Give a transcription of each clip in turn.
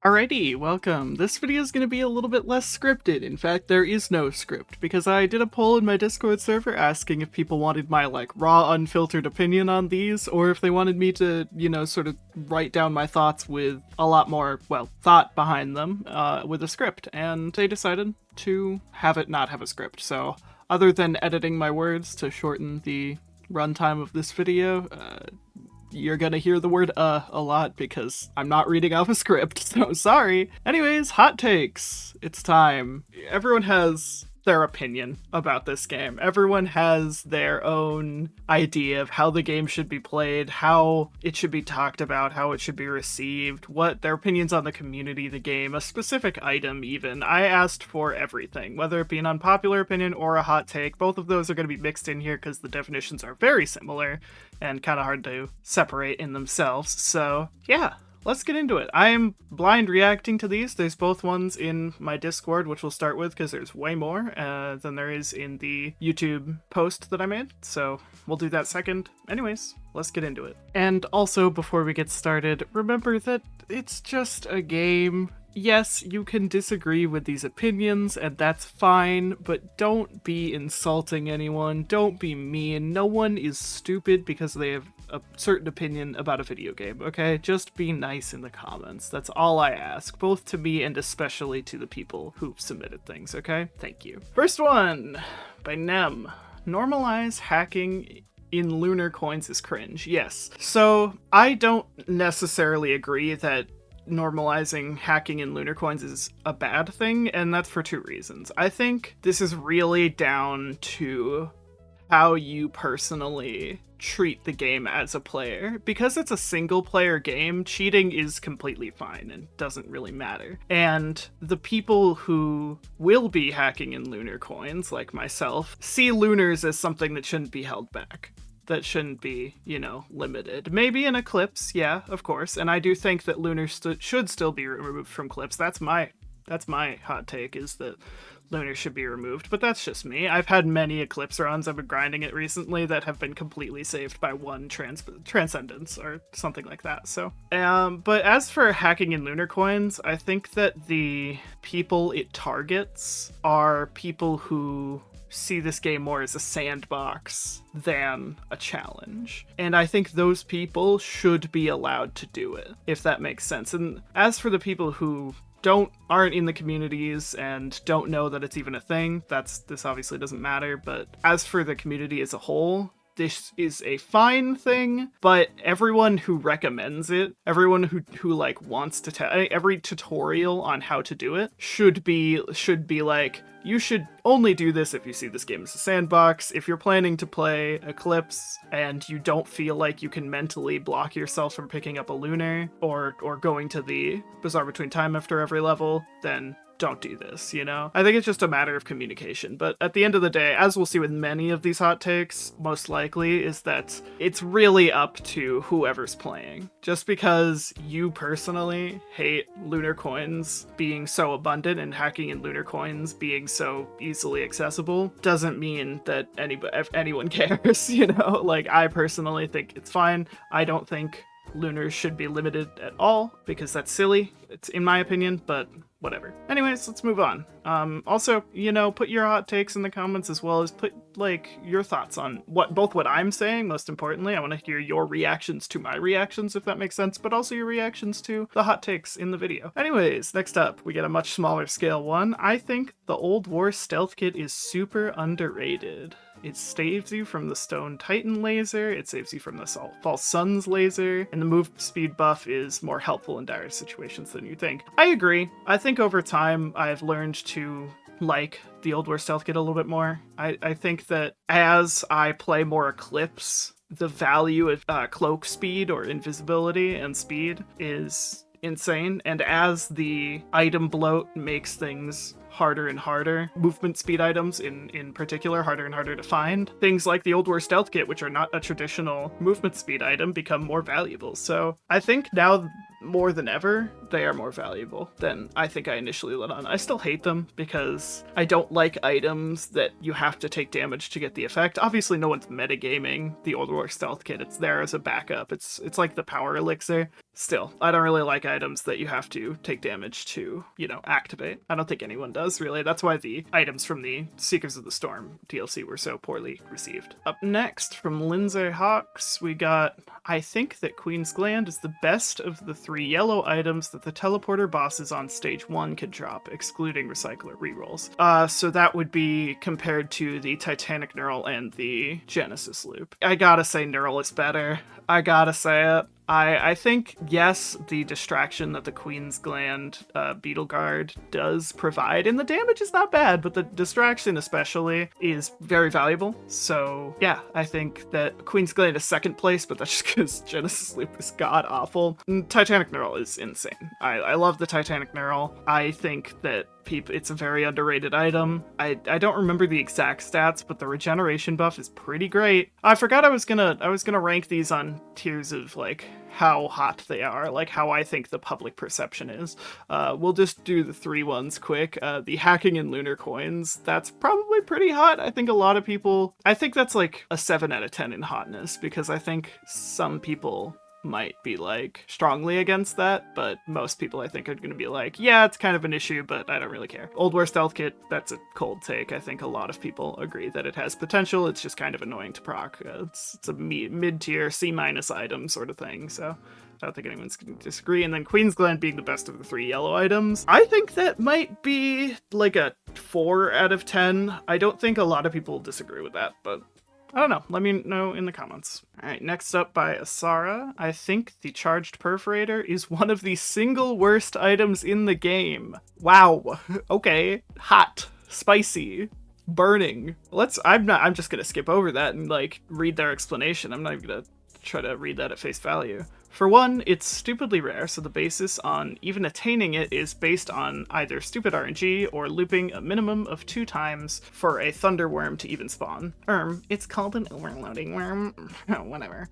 Alrighty, welcome. This video is going to be a little bit less scripted. In fact, there is no script, because I did a poll in my Discord server asking if people wanted my, raw, unfiltered opinion on these, or if they wanted me to, sort of write down my thoughts with a lot more, thought behind them, with a script, and they decided to have it not have a script. So, other than editing my words to shorten the runtime of this video, you're gonna hear the word a lot because I'm not reading off a script, so sorry. Anyways, hot takes. It's time. Everyone has their opinion about this game. Everyone has their own idea of how the game should be played, how it should be talked about, how it should be received, what their opinions on the community, the game, a specific item even. I asked for everything, whether it be an unpopular opinion or a hot take. Both of those are going to be mixed in here because the definitions are very similar and kind of hard to separate in themselves. So yeah, let's get into it. I am blind reacting to these. There's both ones in my Discord, which we'll start with because there's way more than there is in the YouTube post that I made. So we'll do that second. Anyways, let's get into it. And also, before we get started, remember that it's just a game. Yes, you can disagree with these opinions, and that's fine, but don't be insulting anyone. Don't be mean. No one is stupid because they have a certain opinion about a video game, okay? Just be nice in the comments. That's all I ask, both to me and especially to the people who've submitted things, okay? Thank you. First one, by Nem. Normalize hacking in lunar coins is cringe. Yes. So, I don't necessarily agree that normalizing hacking in lunar coins is a bad thing, and that's for two reasons. I think this is really down to how you personally treat the game as a player. Because it's a single player game, cheating is completely fine and doesn't really matter. And the people who will be hacking in lunar coins, like myself, see lunars as something that shouldn't be held back. That shouldn't be, limited. Maybe in Eclipse, yeah, of course. And I do think that lunar should still be removed from clips. That's my hot take, is that lunar should be removed. But that's just me. I've had many Eclipse runs, I've been grinding it recently, that have been completely saved by one transcendence or something like that. So, but as for hacking in lunar coins, I think that the people it targets are people who see this game more as a sandbox than a challenge. And I think those people should be allowed to do it, if that makes sense. And as for the people who aren't in the communities and don't know that it's even a thing, this obviously doesn't matter. But as for the community as a whole, this is a fine thing, but everyone who recommends it, everyone who wants to tell, every tutorial on how to do it should be like, you should only do this if you see this game as a sandbox. If you're planning to play Eclipse and you don't feel like you can mentally block yourself from picking up a lunar or going to the Bazaar Between Time after every level, then don't do this, I think it's just a matter of communication. But at the end of the day, as we'll see with many of these hot takes, most likely, is that it's really up to whoever's playing. Just because you personally hate lunar coins being so abundant and hacking in lunar coins being so easily accessible doesn't mean that anyone cares, I personally think it's fine. I don't think lunars should be limited at all because that's silly. It's in my opinion, but whatever. Anyways, let's move on. Also, put your hot takes in the comments, as well as put your thoughts on what I'm saying. Most importantly, I want to hear your reactions to my reactions, if that makes sense, but also your reactions to the hot takes in the video. Anyways, next up, we get a much smaller scale one. I think the Old War Stealth Kit is super underrated. It saves you from the Stone Titan laser, it saves you from the False Suns laser, and the move speed buff is more helpful in dire situations than you think. I agree. I think over time I've learned to like the Old War Stealth Kit a little bit more. I think that as I play more Eclipse, the value of cloak speed or invisibility and speed is insane, and as the item bloat makes things harder and harder, movement speed items in particular harder and harder to find, things like the Old War Stealth Kit, which are not a traditional movement speed item, become more valuable. So I think now more than ever, they are more valuable than I think I initially let on. I still hate them because I don't like items that you have to take damage to get the effect. Obviously, no one's metagaming the Old War Stealth Kit. It's there as a backup. It's like the power elixir. Still, I don't really like items that you have to take damage to, activate. I don't think anyone does, really. That's why the items from the Seekers of the Storm DLC were so poorly received. Up next, from Lindsay Hawks, we got, I think that Queen's Gland is the best of the 3 yellow items that the teleporter bosses on stage 1 could drop, excluding recycler rerolls. So that would be compared to the Titanic Neural and the Genesis Loop. I gotta say Neural is better. I gotta say it. I think, yes, the distraction that the Queen's Gland Beetle Guard does provide, and the damage is not bad, but the distraction especially is very valuable. So yeah, I think that Queen's Gland is second place, but that's just because Genesis Loop is god-awful. Titanic Neural is insane. I love the Titanic Neural. I think that it's a very underrated item. I don't remember the exact stats, but the regeneration buff is pretty great. I forgot I was gonna rank these on tiers of like how hot they are, like how I think the public perception is. We'll just do the 3 ones quick. The hacking and lunar coins, that's probably pretty hot. I think a lot of people, I think that's like a 7 out of 10 in hotness, because I think some people might be like strongly against that, but most people I think are going to be like, yeah, it's kind of an issue, but I don't really care. Old War Stealth Kit, that's a cold take. I think a lot of people agree that it has potential. It's just kind of annoying to proc. It's a mid-tier C- item sort of thing, so I don't think anyone's going to disagree. And then Queen's Gland being the best of the 3 yellow items, I think that might be like a 4 out of 10. I don't think a lot of people disagree with that, but I don't know. Let me know in the comments. All right, next up by Asara. I think the Charged Perforator is one of the single worst items in the game. Wow. Okay. Hot. Spicy. Burning. I'm just gonna skip over that and like read their explanation. I'm not even gonna try to read that at face value. For one, it's stupidly rare, so the basis on even attaining it is based on either stupid RNG or looping a minimum of 2 times for a thunder worm to even spawn. It's called an overloading worm. Whatever.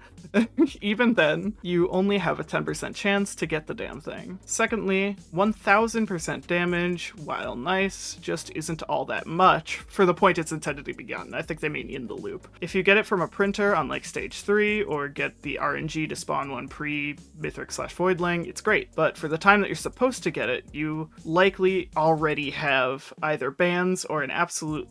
Even then, you only have a 10% chance to get the damn thing. Secondly, 1000% damage, while nice, just isn't all that much for the point it's intended to be gotten. I think they mean in the loop. If you get it from a printer on like stage 3, or get the RNG to spawn one pre-Mithrix/Voidling, it's great, but for the time that you're supposed to get it, you likely already have either bans or an absolute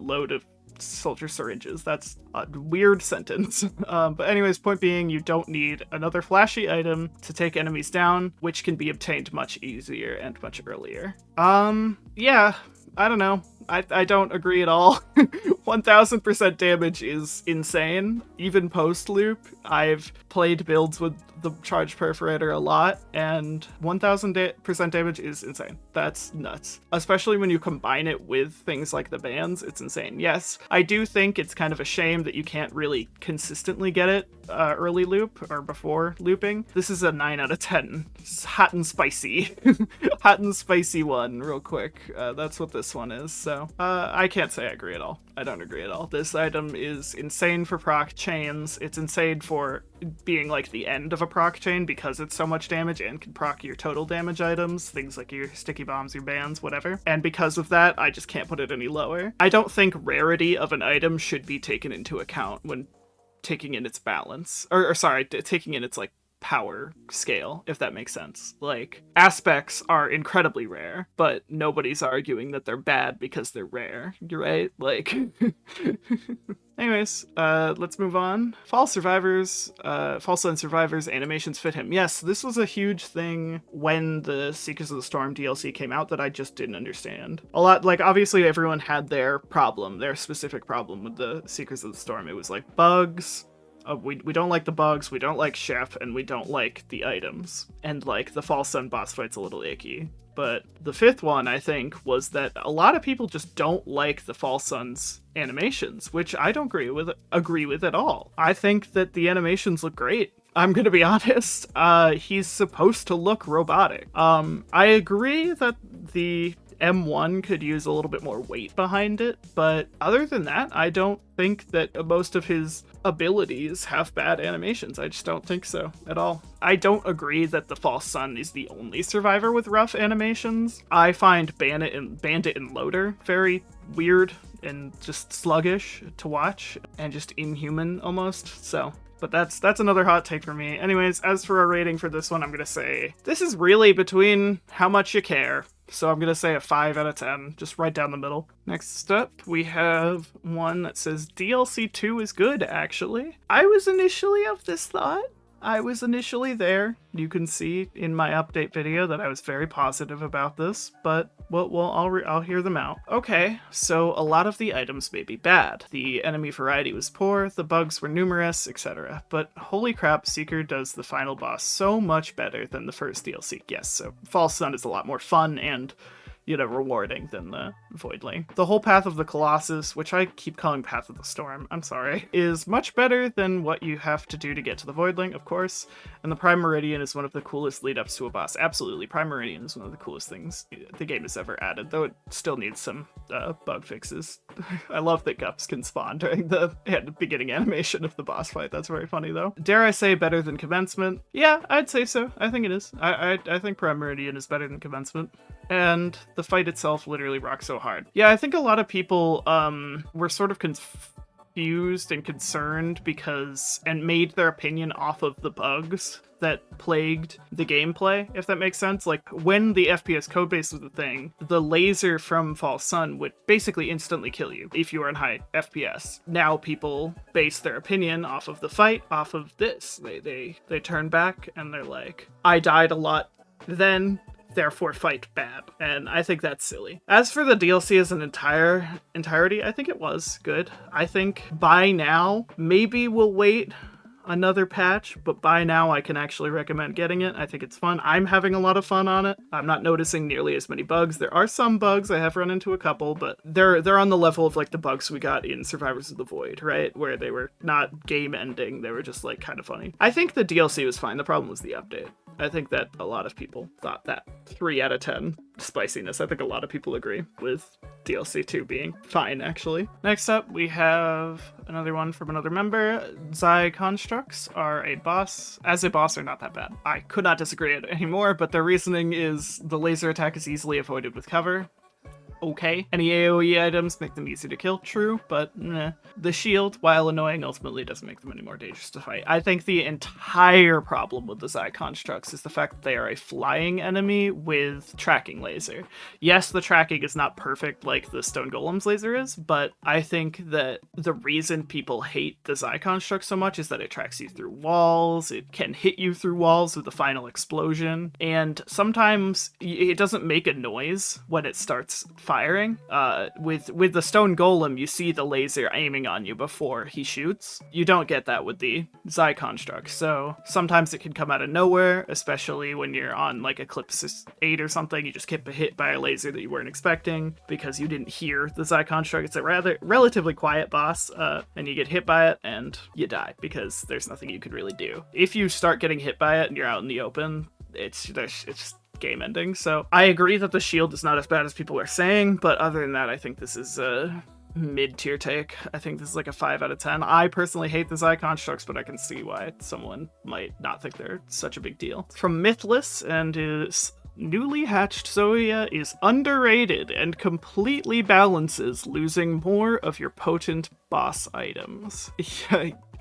load of soldier syringes. That's a weird sentence. But anyways, point being, you don't need another flashy item to take enemies down, which can be obtained much easier and much earlier. Yeah, I don't know. I don't agree at all. 1000% damage is insane. Even post-loop, I've played builds with the Charged Perforator a lot, and 1000% damage is insane. That's nuts. Especially when you combine it with things like the bans, it's insane. Yes, I do think it's kind of a shame that you can't really consistently get it early loop or before looping. This is a 9 out of 10. It's hot and spicy. Hot and spicy one, real quick. That's what this one is, so I can't say I agree at all. I don't agree at all. This item is insane for proc chains. It's insane for being like the end of a proc chain because it's so much damage and can proc your total damage items, things like your sticky bombs, your bans, whatever. And because of that, I just can't put it any lower. I don't think rarity of an item should be taken into account when taking in its balance, or sorry, taking in its like power scale, if that makes sense. Like, aspects are incredibly rare, but nobody's arguing that they're bad because they're rare. You're right? Like, anyways, let's move on. False Sun Survivors animations fit him. Yes, this was a huge thing when the Seekers of the Storm DLC came out that I just didn't understand. A lot, like, obviously everyone had their problem, their specific problem with the Seekers of the Storm. It was like bugs. We don't like the bugs, we don't like Chef, and we don't like the items. And like the False Sun boss fight's a little icky. But the 5th one, I think, was that a lot of people just don't like the False Sun's animations, which I don't agree with at all. I think that the animations look great. I'm gonna be honest. He's supposed to look robotic. I agree that the M1 could use a little bit more weight behind it, but other than that, I don't think that most of his abilities have bad animations. I just don't think so at all. I don't agree that the False Sun is the only survivor with rough animations. I find Bandit and Loader very weird and just sluggish to watch and just inhuman almost, so... But that's another hot take for me. Anyways, as for our rating for this one, I'm gonna say this is really between how much you care. So I'm gonna say a 5 out of 10, just right down the middle. Next up, we have one that says DLC 2 is good, actually. I was initially of this thought. I was initially there. You can see in my update video that I was very positive about this, but well, I'll hear them out. Okay, so a lot of the items may be bad. The enemy variety was poor, the bugs were numerous, etc. But holy crap, Seeker does the final boss so much better than the first DLC. Yes, so False Sun is a lot more fun and, you know, rewarding than the Voidling. The whole Path of the Colossus, which I keep calling Path of the Storm, I'm sorry, is much better than what you have to do to get to the Voidling, of course. And the Prime Meridian is one of the coolest lead-ups to a boss. Absolutely, Prime Meridian is one of the coolest things the game has ever added, though it still needs some bug fixes. I love that Gups can spawn during the beginning animation of the boss fight. That's very funny, though. Dare I say better than Commencement? Yeah, I'd say so. I think it is. I think Prime Meridian is better than Commencement. And the fight itself literally rocks so hard. Yeah, I think a lot of people were sort of confused and concerned and made their opinion off of the bugs that plagued the gameplay, if that makes sense. Like, when the FPS codebase was a thing, the laser from False Sun would basically instantly kill you if you were in high FPS. Now people base their opinion off of the fight, off of this. They turn back and they're like, I died a lot then, therefore fight bad. And I think that's silly. As for the DLC as an entirety, I think it was good. I think by now, maybe we'll wait another patch, but by now I can actually recommend getting it. I think it's fun. I'm having a lot of fun on it. I'm not noticing nearly as many bugs. There are some bugs. I have run into a couple, but they're on the level of like the bugs we got in Survivors of the Void, right? Where they were not game ending. They were just like kind of funny. I think the DLC was fine. The problem was the update. I think that a lot of people thought that 3 out of 10 spiciness. I think a lot of people agree with DLC 2 being fine, actually. Next up, we have another one from another member. Zai constructs are a boss. As a boss, they're not that bad. I could not disagree anymore, but their reasoning is the laser attack is easily avoided with cover. Okay. Any AoE items make them easy to kill, true, but nah. The shield, while annoying, ultimately doesn't make them any more dangerous to fight. I think the entire problem with the Zai constructs is the fact that they are a flying enemy with tracking laser. Yes, the tracking is not perfect like the Stone Golem's laser is, but I think that the reason people hate the Zai construct so much is that it tracks you through walls, it can hit you through walls with the final explosion, and sometimes it doesn't make a noise when it starts firing. With the Stone Golem, you see the laser aiming on you before he shoots. You don't get that with the Zai construct, so sometimes it can come out of nowhere, especially when you're on like Eclipse 8 or something. You just get hit by a laser that you weren't expecting because you didn't hear the Zai construct. It's a relatively quiet boss, and you get hit by it and you die because there's nothing you could really do. If you start getting hit by it and you're out in the open, it's just game ending. So I agree that the shield is not as bad as people are saying, but other than that, I think this is a mid-tier take. I think this is like a 5 out of 10. I personally hate the Zai constructs, but I can see why someone might not think they're such a big deal. From Mythless and is newly hatched Zoea is underrated and completely balances losing more of your potent boss items.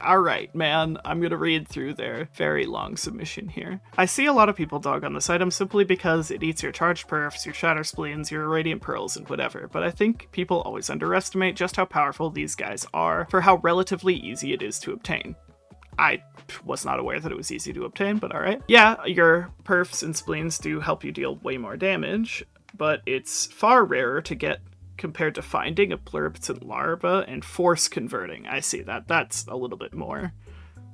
Alright, man, I'm gonna read through their very long submission here. I see a lot of people dog on this item simply because it eats your charged perfs, your shatter spleens, your radiant pearls, and whatever, but I think people always underestimate just how powerful these guys are for how relatively easy it is to obtain. I was not aware that it was easy to obtain, but alright. Yeah, your perfs and spleens do help you deal way more damage, but it's far rarer to get compared to finding a pluripotent larva and force converting. I see that. That's a little bit more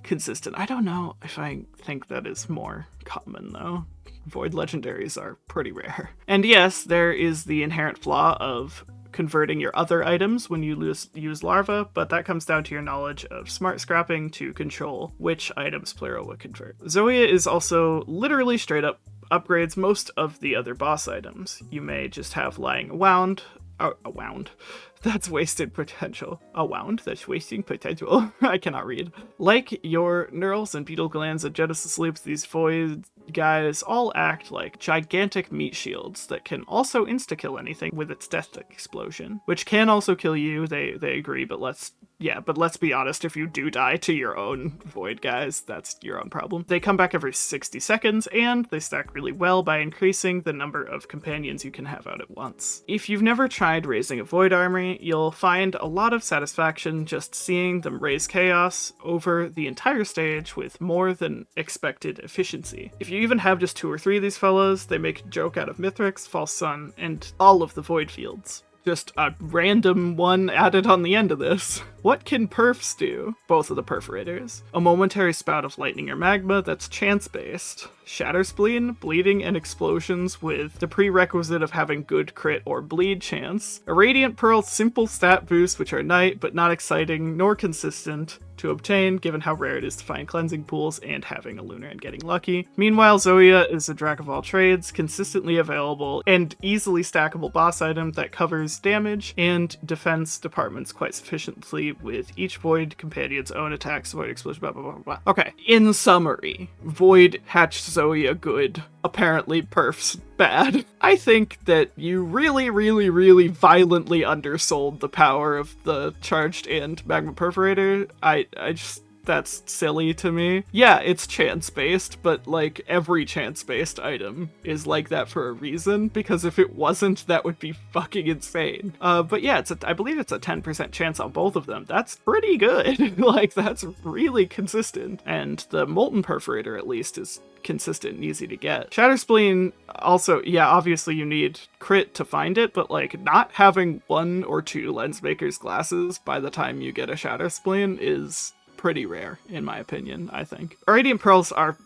consistent. I don't know if I think that is more common, though. Void legendaries are pretty rare. And yes, there is the inherent flaw of converting your other items when you use larva, but that comes down to your knowledge of smart scrapping to control which items Plero would convert. Zoea is also literally straight up upgrades most of the other boss items. You may just have lying around. A wound. That's wasted potential. A wound that's wasting potential. I cannot read. Like your neurals and beetle glands and Genesis loops, these void guys all act like gigantic meat shields that can also insta-kill anything with its death explosion, which can also kill you. They agree, but let's be honest, if you do die to your own void guys, that's your own problem. They come back every 60 seconds, and they stack really well by increasing the number of companions you can have out at once. If you've never tried raising a void army, you'll find a lot of satisfaction just seeing them raise chaos over the entire stage with more than expected efficiency. If you even have just 2 or 3 of these fellows, they make a joke out of Mithrix, False Sun, and all of the void fields. Just a random one added on the end of this. What can perfs do? Both of the perforators. A momentary spout of lightning or magma that's chance-based. Shatter spleen, bleeding, and explosions with the prerequisite of having good crit or bleed chance. A radiant pearl simple stat boost, which are night but not exciting nor consistent to obtain, given how rare it is to find cleansing pools and having a lunar and getting lucky. Meanwhile, Zoea is a jack of all trades, consistently available and easily stackable boss item that covers damage and defense departments quite sufficiently with each void companion's own attacks, void explosion, blah blah blah blah. Okay, in summary, void hatched Zoea good, apparently perfs bad. I think that you really, really, really violently undersold the power of the charged and magma perforator. I just, that's silly to me. Yeah, it's chance-based, but like every chance-based item is like that for a reason, because if it wasn't, that would be fucking insane. But yeah, I believe it's a 10% chance on both of them. That's pretty good. Like, that's really consistent. And the molten perforator, at least, is consistent and easy to get. Shatter Spleen, also, yeah, obviously you need crit to find it, but like not having 1 or 2 Lensmaker's glasses by the time you get a Shatter Spleen is pretty rare, in my opinion, I think. Radiant Pearls are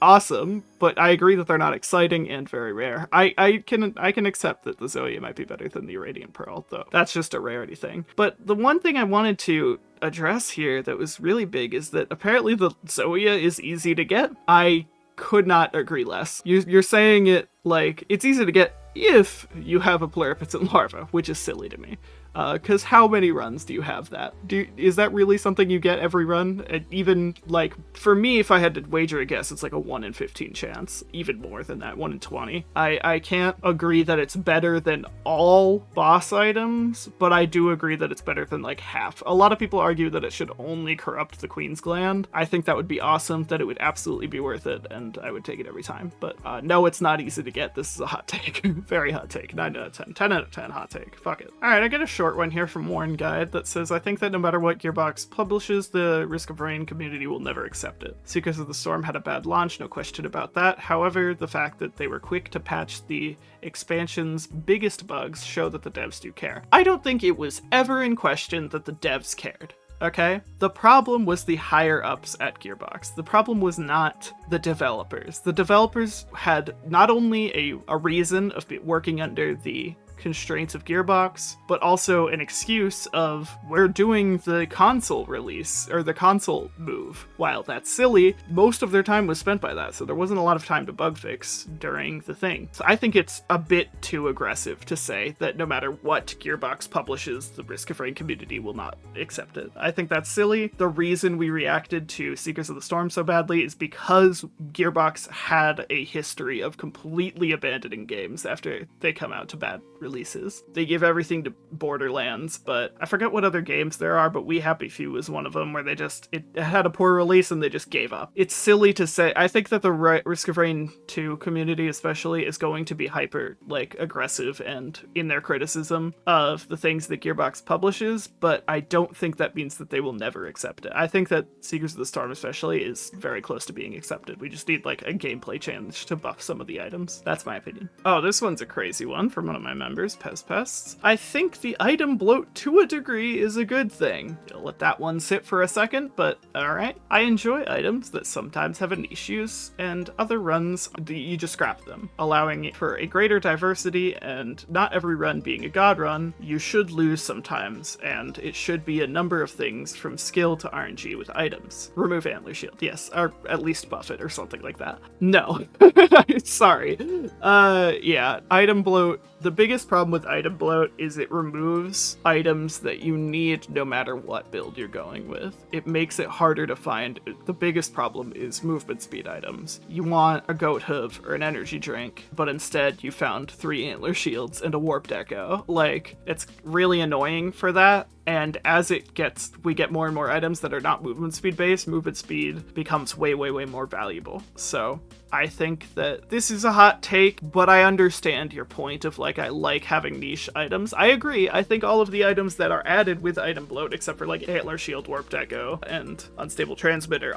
awesome, but I agree that they're not exciting and very rare. I can accept that the Zoea might be better than the Radiant Pearl, though. That's just a rarity thing. But the one thing I wanted to address here that was really big is that apparently the Zoea is easy to get. I could not agree less. You're saying it like it's easy to get if you have a pluripotent larva, which is silly to me. Because how many runs do you have that? Is that really something you get every run? Even, like, for me, if I had to wager a guess, it's like a 1 in 15 chance. Even more than that, 1 in 20. I can't agree that it's better than all boss items, but I do agree that it's better than, like, half. A lot of people argue that it should only corrupt the Queen's Gland. I think that would be awesome, that it would absolutely be worth it, and I would take it every time. But no, it's not easy to get. This is a hot take. Very hot take. 9 out of 10. 10 out of 10 hot take. Fuck it. Alright, I get a short one here from Warren Guide that says, I think that no matter what Gearbox publishes, the Risk of Rain community will never accept it. Seekers of the Storm had a bad launch, no question about that. However, the fact that they were quick to patch the expansion's biggest bugs show that the devs do care. I don't think it was ever in question that the devs cared. Okay? The problem was the higher ups at Gearbox. The problem was not the developers. The developers had not only a reason of working under the constraints of Gearbox, but also an excuse of we're doing the console release or the console move. While that's silly, most of their time was spent by that, so there wasn't a lot of time to bug fix during the thing. So I think it's a bit too aggressive to say that no matter what Gearbox publishes, the Risk of Rain community will not accept it. I think that's silly. The reason we reacted to Seekers of the Storm so badly is because Gearbox had a history of completely abandoning games after they come out to bad releases. They give everything to Borderlands, but I forget what other games there are, but We Happy Few was one of them where it had a poor release and they just gave up. It's silly to say. I think that the Risk of Rain 2 community especially is going to be hyper, like, aggressive and in their criticism of the things that Gearbox publishes, but I don't think that means that they will never accept it. I think that Seekers of the Storm especially is very close to being accepted. We just need, like, a gameplay change to buff some of the items. That's my opinion. Oh, this one's a crazy one from one of my members. numbers, pests. I think the item bloat to a degree is a good thing. I'll let that one sit for a second, but alright. I enjoy items that sometimes have a niche use, and other runs, you just scrap them, allowing for a greater diversity, and not every run being a god run. You should lose sometimes, and it should be a number of things from skill to RNG with items. Remove Antler Shield, yes, or at least buff it or something like that. No, sorry. Yeah, item bloat. The biggest problem with item bloat is it removes items that you need no matter what build you're going with. It makes it harder to find. The biggest problem is movement speed items. You want a goat hoof or an energy drink, but instead you found 3 antler shields and a warped echo. Like, it's really annoying for that. And as we get more and more items that are not movement speed based, movement speed becomes way, way, way more valuable. So I think that this is a hot take, but I understand your point of like, I like having niche items. I agree. I think all of the items that are added with item bloat, except for like Antler Shield, Warped Echo, and Unstable Transmitter,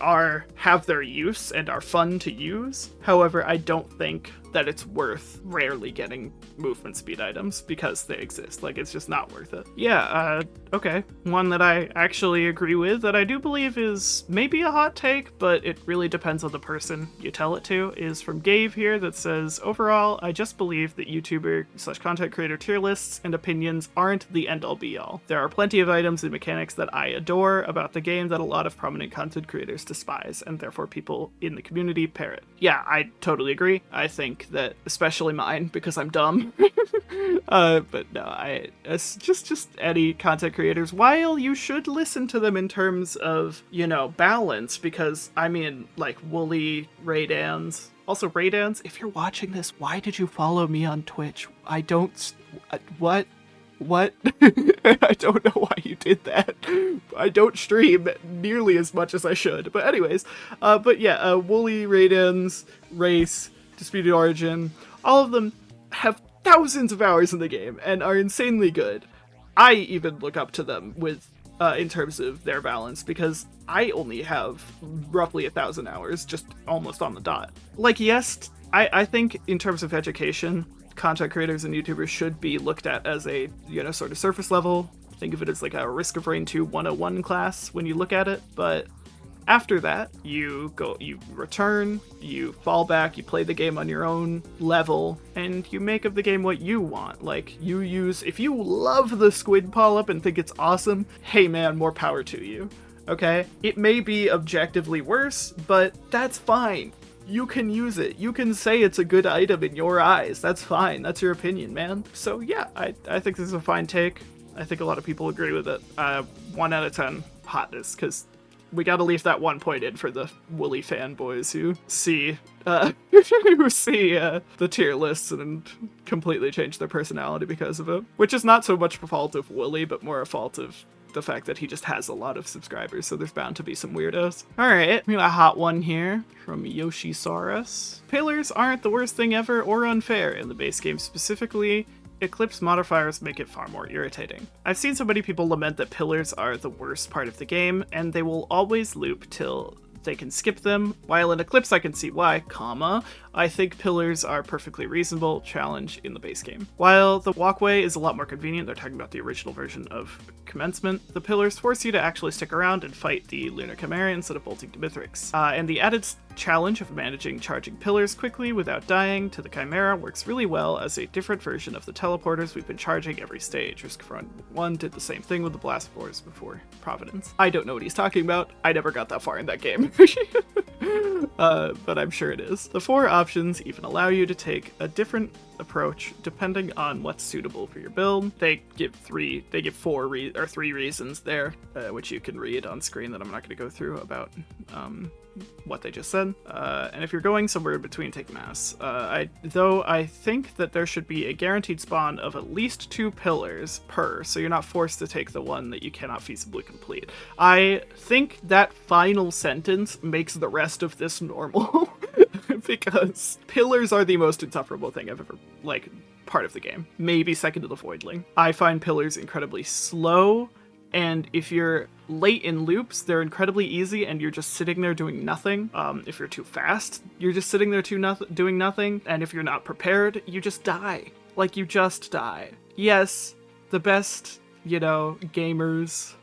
have their use and are fun to use. However, I don't think that it's worth rarely getting movement speed items because they exist. Like, it's just not worth it. Yeah, okay. One that I actually agree with that I do believe is maybe a hot take, but it really depends on the person you tell it to, is from Gabe here that says, overall, I just believe that YouTuber/content creator tier lists and opinions aren't the end-all be-all. There are plenty of items and mechanics that I adore about the game that a lot of prominent content creators despise, and therefore people in the community parrot. Yeah, I totally agree. I think that, especially mine, because I'm dumb. But no, it's just any content creators, while you should listen to them in terms of, you know, balance, because I mean, like Wooly, Raydans. Also, Raydans, if you're watching this, why did you follow me on Twitch? I don't, what? I don't know why you did that. I don't stream nearly as much as I should. But anyways, but yeah, Wooly, Raydans, Race, Disputed Origin, all of them have thousands of hours in the game and are insanely good. I even look up to them with in terms of their balance, because I only have roughly 1,000 hours, just almost on the dot. Like, yes, I think in terms of education, content creators and YouTubers should be looked at as a, you know, sort of surface level. Think of it as like a Risk of Rain 2 101 class when you look at it, but after that, you return, you fall back, you play the game on your own level, and you make of the game what you want. Like, if you love the squid polyp and think it's awesome, hey man, more power to you, okay? It may be objectively worse, but that's fine. You can use it. You can say it's a good item in your eyes. That's fine. That's your opinion, man. So yeah, I think this is a fine take. I think a lot of people agree with it. 1 out of 10 hotness, because we gotta leave that 1 point in for the Wooly fanboys who see the tier lists and completely change their personality because of it. Which is not so much a fault of Wooly, but more a fault of the fact that he just has a lot of subscribers, so there's bound to be some weirdos. Alright, we got a hot one here from Yoshisaurus. Pillars aren't the worst thing ever or unfair in the base game specifically. Eclipse modifiers make it far more irritating. I've seen so many people lament that pillars are the worst part of the game, and they will always loop till they can skip them, while in Eclipse I can see why, I think pillars are perfectly reasonable challenge in the base game. While the walkway is a lot more convenient, they're talking about the original version of Commencement, the pillars force you to actually stick around and fight the Lunar Chimera instead of bolting to Mithrix. And the added challenge of managing charging pillars quickly without dying to the Chimera works really well as a different version of the teleporters we've been charging every stage. Risk Front 1 did the same thing with the Blast Floors before Providence. I don't know what he's talking about. I never got that far in that game. But I'm sure it is. The 4 options even allow you to take a different approach depending on what's suitable for your build. They give 3 reasons there, which you can read on screen that I'm not going to go through about what they just said. And if you're going somewhere in between, take mass. Though I think that there should be a guaranteed spawn of at least 2 pillars per, so you're not forced to take the one that you cannot feasibly complete. I think that final sentence makes the rest of this normal. Because pillars are the most insufferable thing I've ever, part of the game. Maybe second to the Voidling. I find pillars incredibly slow, and if you're late in loops, they're incredibly easy and you're just sitting there doing nothing. If you're too fast, you're just sitting there doing nothing, and if you're not prepared, you just die. like you just die. Yes, the best, you know, gamers,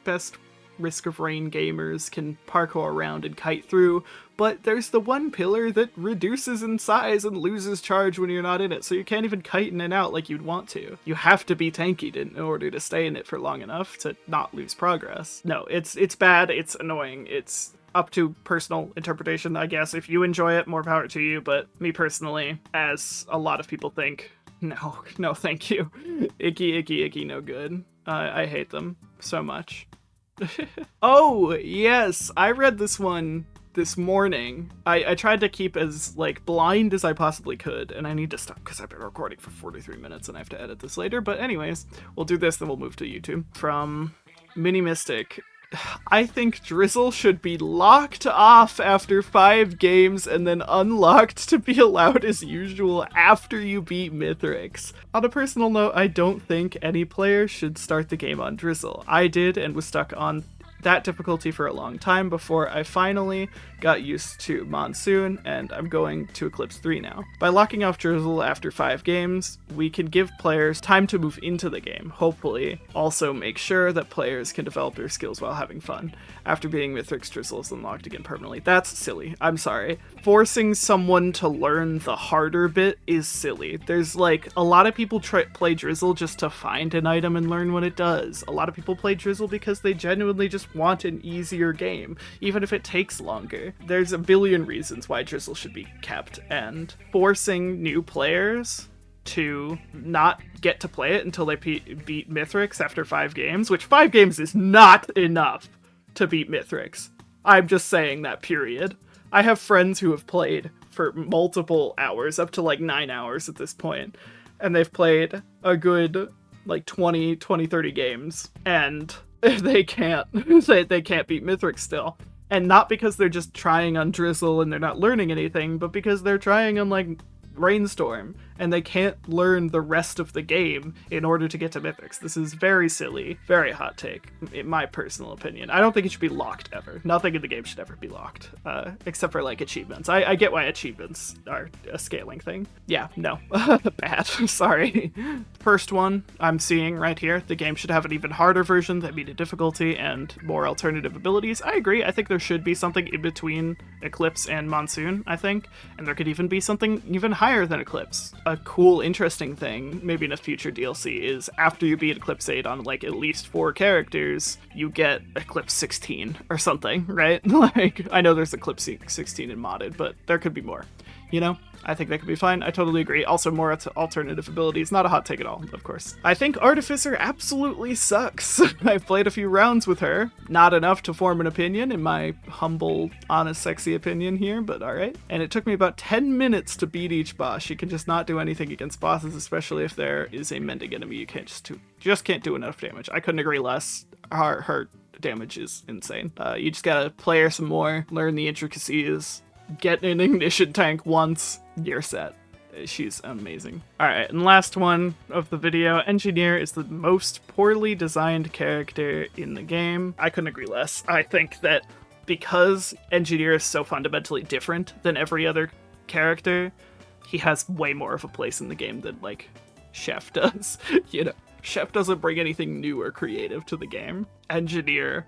best Risk of Rain gamers can parkour around and kite through, but there's the one pillar that reduces in size and loses charge when you're not in it, so you can't even kite in and out like you'd want to. You have to be tanky in order to stay in it for long enough to not lose progress. No, it's bad, it's annoying, it's up to personal interpretation, I guess. If you enjoy it, more power to you, but me personally, as a lot of people think, no thank you. Icky, no good. I hate them so much. Oh, yes, I read this one this morning. I tried to keep as, like, blind as I possibly could, and I need to stop because I've been recording for 43 minutes and I have to edit this later, but anyways, we'll do this, then we'll move to YouTube. From Mini Mystic. I think Drizzle should be locked off after 5 games and then unlocked to be allowed as usual after you beat Mithrix. On a personal note, I don't think any player should start the game on Drizzle. I did and was stuck on that difficulty for a long time before I finally got used to Monsoon, and I'm going to Eclipse 3 now. By locking off Drizzle after 5 games, we can give players time to move into the game, hopefully also make sure that players can develop their skills while having fun. After beating Mithrix, Drizzle is unlocked again permanently. That's silly. I'm sorry. Forcing someone to learn the harder bit is silly. There's like, a lot of people play Drizzle just to find an item and learn what it does. A lot of people play Drizzle because they genuinely just want an easier game, even if it takes longer. There's a billion reasons why Drizzle should be kept, and forcing new players to not get to play it until they beat Mithrix after 5 games, which 5 games is not enough to beat Mithrix. I'm just saying that, period. I have friends who have played for multiple hours, up to like 9 hours at this point, and they've played a good like 20, 30 games, and they can't they can't beat Mithrix still. And not because they're just trying on Drizzle and they're not learning anything, but because they're trying on like Rainstorm, and they can't learn the rest of the game in order to get to Mithrix. This is very silly, very hot take, in my personal opinion. I don't think it should be locked ever. Nothing in the game should ever be locked, except for like achievements. I get why achievements are a scaling thing. Yeah, no, bad, sorry. First one I'm seeing right here, the game should have an even harder version that meted difficulty and more alternative abilities. I agree, I think there should be something in between Eclipse and Monsoon, I think, and there could even be something even higher than Eclipse. A cool, interesting thing, maybe in a future DLC, is after you beat Eclipse 8 on like at least 4 characters, you get Eclipse 16 or something, right? Like, I know there's Eclipse 16 in modded, but there could be more. You know, I think that could be fine. I totally agree. Also, more alternative abilities. Not a hot take at all, of course. I think Artificer absolutely sucks. I've played a few rounds with her. Not enough to form an opinion, in my humble, honest, sexy opinion here, but alright. And it took me about 10 minutes to beat each boss. She can just not do anything against bosses, especially if there is a mending enemy. You can't just can't do enough damage. I couldn't agree less. Her damage is insane. You just gotta play her some more, learn the intricacies, get an ignition tank once, you're set. She's amazing. Alright, and last one of the video, Engineer is the most poorly designed character in the game. I couldn't agree less. I think that because Engineer is so fundamentally different than every other character, he has way more of a place in the game than, like, Chef does. You know, Chef doesn't bring anything new or creative to the game. Engineer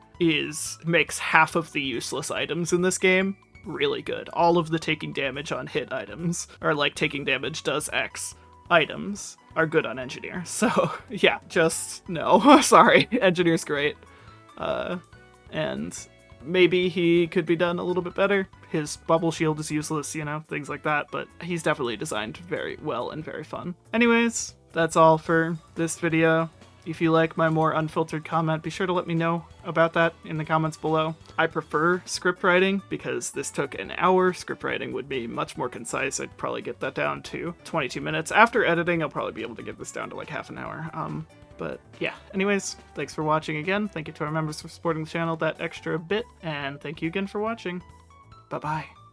makes half of the useless items in this game really good. All of the taking damage on hit items, or like taking damage does X items, are good on Engineer. So yeah, just no. Sorry, Engineer's great. And maybe he could be done a little bit better. His bubble shield is useless, you know, things like that, but he's definitely designed very well and very fun. Anyways, that's all for this video. If you like my more unfiltered comment, be sure to let me know about that in the comments below. I prefer script writing because this took an hour. Script writing would be much more concise. I'd probably get that down to 22 minutes. After editing, I'll probably be able to get this down to like half an hour. But yeah, anyways, thanks for watching again. Thank you to our members for supporting the channel that extra bit, and thank you again for watching. Bye-bye.